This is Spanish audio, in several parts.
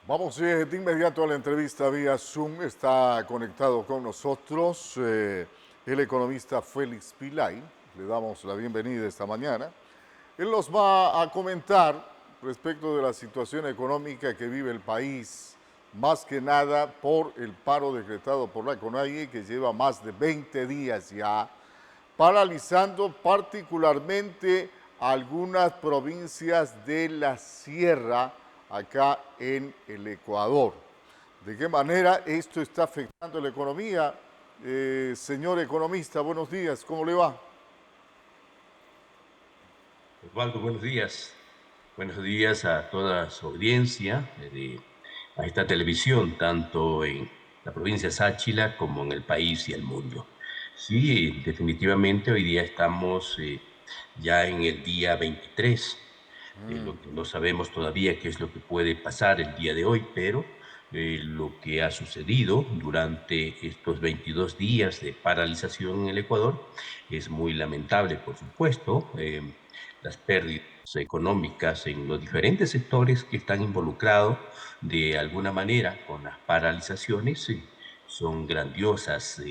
Vamos de inmediato a la entrevista vía Zoom. Está conectado con nosotros el economista Félix Pilay. Le damos la bienvenida esta mañana. Él nos va a comentar respecto de la situación económica que vive el país, más que nada por el paro decretado por la CONAIE, que lleva más de 20 días ya, paralizando particularmente algunas provincias de la sierra acá en el Ecuador. ¿De qué manera esto está afectando la economía? Señor economista, buenos días, ¿cómo le va? Osvaldo, buenos días. Buenos días a toda su audiencia a esta televisión, tanto en la provincia de Sáchila como en el país y el mundo. Sí, definitivamente hoy día estamos ya en el día 23, lo que no sabemos todavía qué es lo que puede pasar el día de hoy, pero lo que ha sucedido durante estos 22 días de paralización en el Ecuador es muy lamentable, por supuesto. Las pérdidas económicas en los diferentes sectores que están involucrados de alguna manera con las paralizaciones son grandiosas.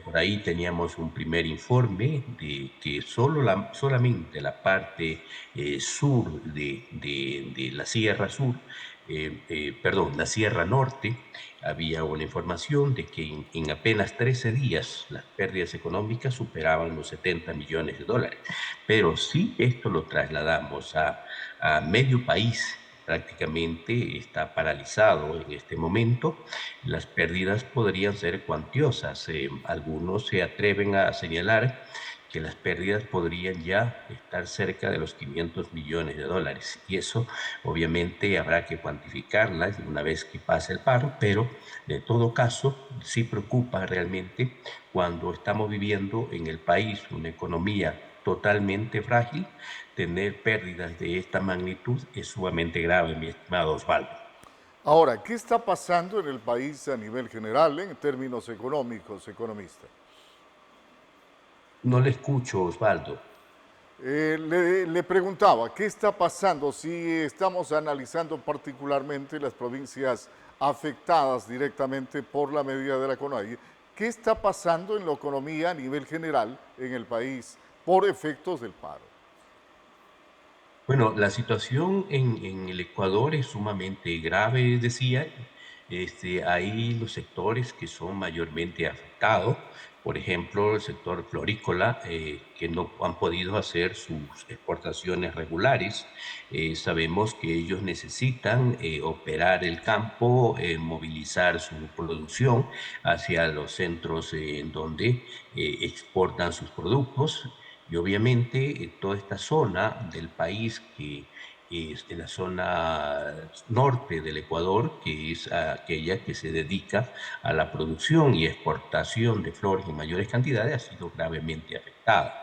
Por ahí teníamos un primer informe de que solamente la parte sur de la Sierra Sur, perdón, la Sierra Norte, había una información de que en apenas 13 días las pérdidas económicas superaban los 70 millones de dólares. Pero si esto lo trasladamos a medio país, prácticamente está paralizado en este momento, las pérdidas podrían ser cuantiosas. Algunos se atreven a señalar que las pérdidas podrían ya estar cerca de los 500 millones de dólares. Y eso obviamente habrá que cuantificarlas una vez que pase el paro, pero de todo caso sí preocupa realmente cuando estamos viviendo en el país una economía totalmente frágil. Tener pérdidas de esta magnitud es sumamente grave, mi estimado Osvaldo. Ahora, ¿qué está pasando en el país a nivel general en términos económicos, economista? No le escucho, Osvaldo. Le preguntaba, ¿qué está pasando si estamos analizando particularmente las provincias afectadas directamente por la medida de la CONAIE? ¿Qué está pasando en la economía a nivel general en el país por efectos del paro? Bueno, la situación en el Ecuador es sumamente grave, decía. Hay los sectores que son mayormente afectados, por ejemplo, el sector florícola, que no han podido hacer sus exportaciones regulares. Sabemos que ellos necesitan operar el campo, movilizar su producción hacia los centros en donde exportan sus productos. Y obviamente toda esta zona del país que es de la zona norte del Ecuador, que es aquella que se dedica a la producción y exportación de flores en mayores cantidades, ha sido gravemente afectada.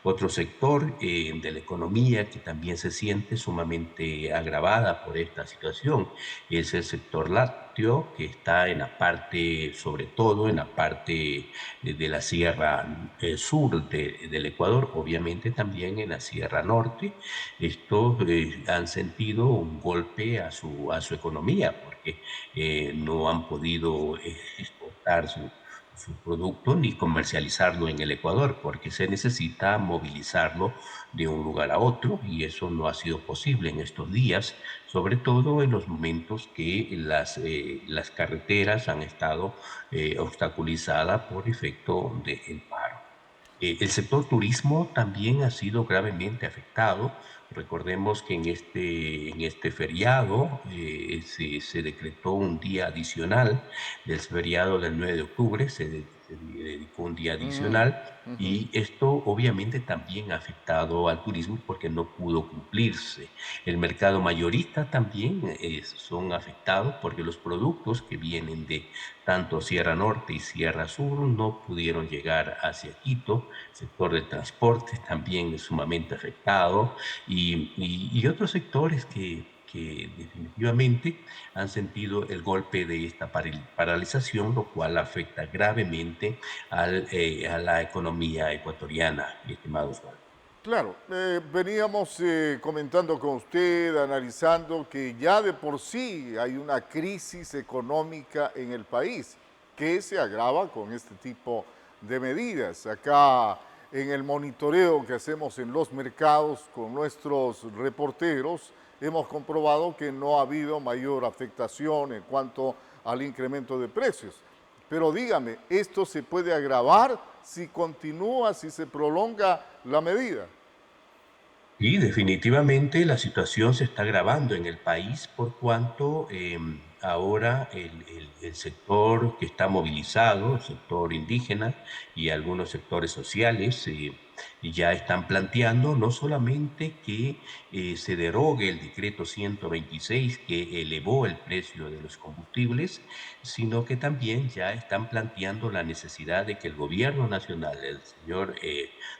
Otro sector de la economía que también se siente sumamente agravada por esta situación es el sector lácteo, que está en la parte, sobre todo en la parte de la Sierra Sur del Ecuador, obviamente también en la Sierra Norte. Estos han sentido un golpe a su economía porque no han podido exportar su producto ni comercializarlo en el Ecuador, porque se necesita movilizarlo de un lugar a otro y eso no ha sido posible en estos días, sobre todo en los momentos que las carreteras han estado obstaculizadas por efecto del paro. El sector turismo también ha sido gravemente afectado. Recordemos que en este feriado se decretó un día adicional del feriado del 9 de octubre, se dedicó un día adicional y esto obviamente también ha afectado al turismo porque no pudo cumplirse. El mercado mayorista también son afectados porque los productos que vienen de tanto Sierra Norte y Sierra Sur no pudieron llegar hacia Quito. El sector de transporte también es sumamente afectado y otros sectores que definitivamente han sentido el golpe de esta paralización, lo cual afecta gravemente a la economía ecuatoriana, mi estimado Osvaldo. Claro, veníamos comentando con usted, analizando que ya de por sí hay una crisis económica en el país que se agrava con este tipo de medidas. Acá en el monitoreo que hacemos en los mercados con nuestros reporteros, hemos comprobado que no ha habido mayor afectación en cuanto al incremento de precios. Pero dígame, ¿esto se puede agravar si continúa, si se prolonga la medida? Y definitivamente la situación se está agravando en el país por cuanto ahora el sector que está movilizado, el sector indígena y algunos sectores sociales, ya están planteando no solamente que se derogue el decreto 126 que elevó el precio de los combustibles, sino que también ya están planteando la necesidad de que el gobierno nacional, el señor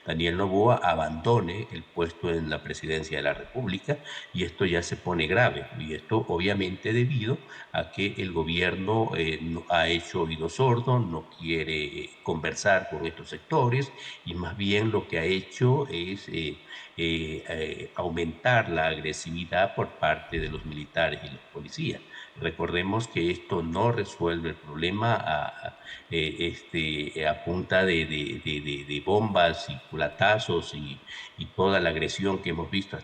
Daniel Noboa, abandone el puesto en la presidencia de la República, y esto ya se pone grave, y esto obviamente debido a que el gobierno ha hecho oído sordo, no quiere conversar con estos sectores, y más bien lo que ha hecho es aumentar la agresividad por parte de los militares y los policías. Recordemos que esto no resuelve el problema a punta de bombas y culatazos y toda la agresión que hemos visto a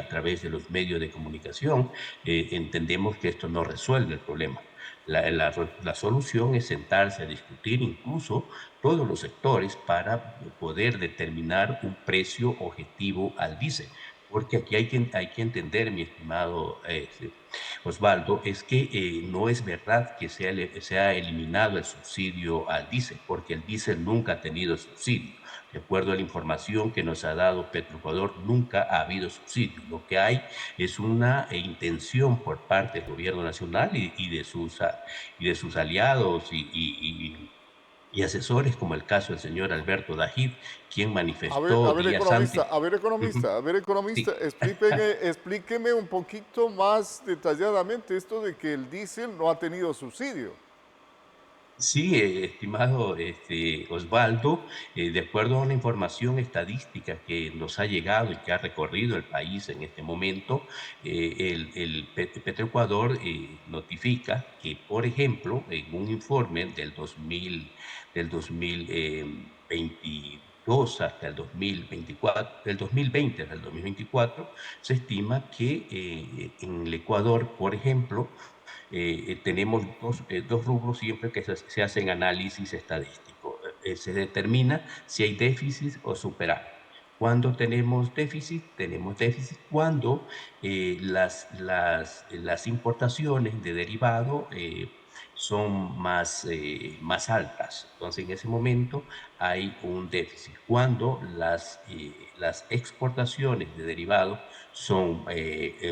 través de los medios de comunicación. Entendemos que esto no resuelve el problema. La solución es sentarse a discutir incluso todos los sectores para poder determinar un precio objetivo al diésel. Porque aquí hay que entender, mi estimado Osvaldo, es que no es verdad que se ha eliminado el subsidio al diésel, porque el diésel nunca ha tenido subsidio. De acuerdo a la información que nos ha dado Petroecuador, nunca ha habido subsidio. Lo que hay es una intención por parte del gobierno nacional y de sus aliados y asesores, como el caso del señor Alberto Dajid, quien manifestó días antes. Ujú. Economista, Sí. explíqueme un poquito más detalladamente esto de que el diésel no ha tenido subsidio. Sí, estimado Osvaldo, de acuerdo a una información estadística que nos ha llegado y que ha recorrido el país en este momento, Petroecuador notifica que, por ejemplo, en un informe del 2022 hasta el 2024, del 2020 hasta el 2024, se estima que en el Ecuador, por ejemplo, tenemos dos rubros siempre que se hacen análisis estadístico. Se determina si hay déficit o superávit. Cuando tenemos déficit cuando las importaciones de derivado son más altas. Entonces, en ese momento hay un déficit. Cuando las exportaciones de derivado son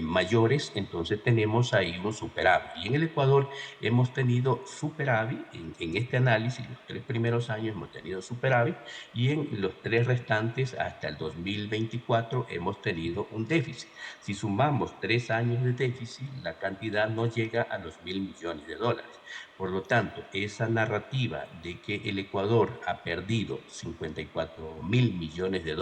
mayores, entonces tenemos ahí un superávit. Y en el Ecuador hemos tenido superávit, en este análisis, los 3 primeros años hemos tenido superávit, y en los 3 restantes, hasta el 2024, hemos tenido un déficit. Si sumamos 3 años de déficit, la cantidad no llega a los $1.000 millones. Por lo tanto, esa narrativa de que el Ecuador ha perdido $54.000 millones desde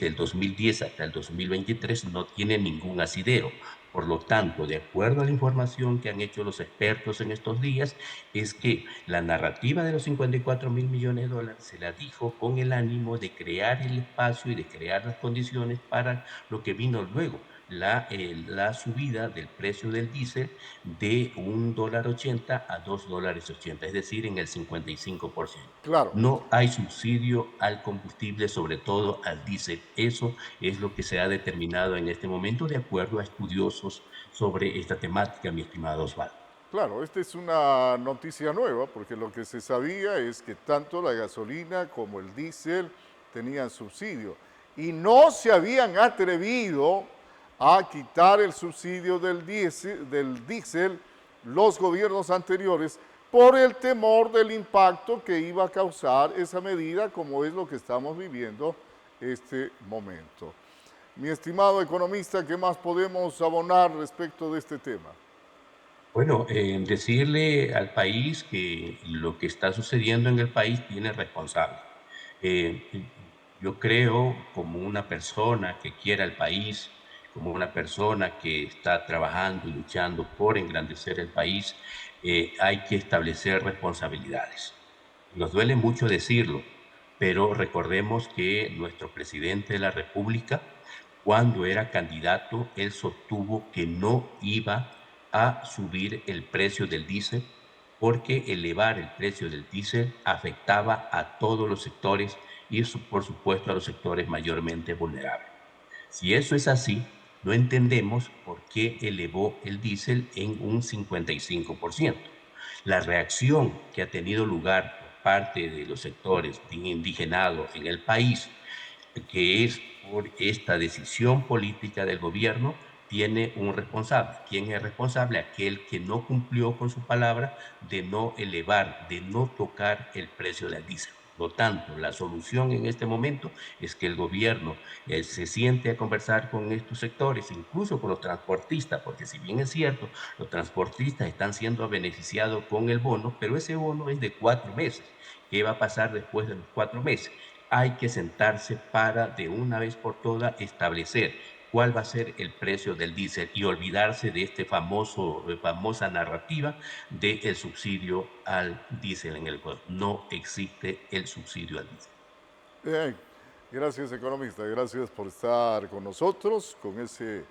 el 2010 hasta el 2023 no tiene ningún asidero. Por lo tanto, de acuerdo a la información que han hecho los expertos en estos días, es que la narrativa de los $54.000 millones se la dijo con el ánimo de crear el espacio y de crear las condiciones para lo que vino luego, la subida del precio del diésel de $1.80 a $2.80, es decir, en el 55%. Claro, No hay subsidio al combustible, sobre todo al diésel. Eso es lo que se ha determinado en este momento de acuerdo a estudiosos sobre esta temática, mi estimado Osvaldo. claro, esta es una noticia nueva porque lo que se sabía es que tanto la gasolina como el diésel tenían subsidio y no se habían atrevido a quitar el subsidio del diésel los gobiernos anteriores por el temor del impacto que iba a causar esa medida, como es lo que estamos viviendo este momento. Mi estimado economista, ¿qué más podemos abonar respecto de este tema? Bueno, decirle al país que lo que está sucediendo en el país tiene responsable. Eh, Yo creo, como una persona que quiera el país, como una persona que está trabajando y luchando por engrandecer el país, hay que establecer responsabilidades. Nos duele mucho decirlo, pero recordemos que nuestro presidente de la República, cuando era candidato, él sostuvo que no iba a subir el precio del diésel porque elevar el precio del diésel afectaba a todos los sectores y eso, por supuesto, a los sectores mayormente vulnerables. Si eso es así, no entendemos por qué elevó el diésel en un 55%. La reacción que ha tenido lugar por parte de los sectores indigenados en el país, que es por esta decisión política del gobierno, tiene un responsable. ¿Quién es responsable? Aquel que no cumplió con su palabra de no elevar, de no tocar el precio del diésel. Por lo tanto, la solución en este momento es que el gobierno se siente a conversar con estos sectores, incluso con los transportistas, porque si bien es cierto, los transportistas están siendo beneficiados con el bono, pero ese bono es de 4 meses. ¿Qué va a pasar después de los 4 meses? Hay que sentarse para de una vez por todas establecer cuál va a ser el precio del diésel y olvidarse de este famosa narrativa del subsidio al diésel en el Ecuador. No existe el subsidio al diésel. Bien, gracias economista, gracias por estar con nosotros, con ese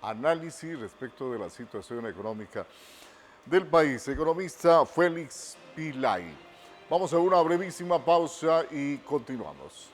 análisis respecto de la situación económica del país. Economista Félix Pilay. Vamos a una brevísima pausa y continuamos.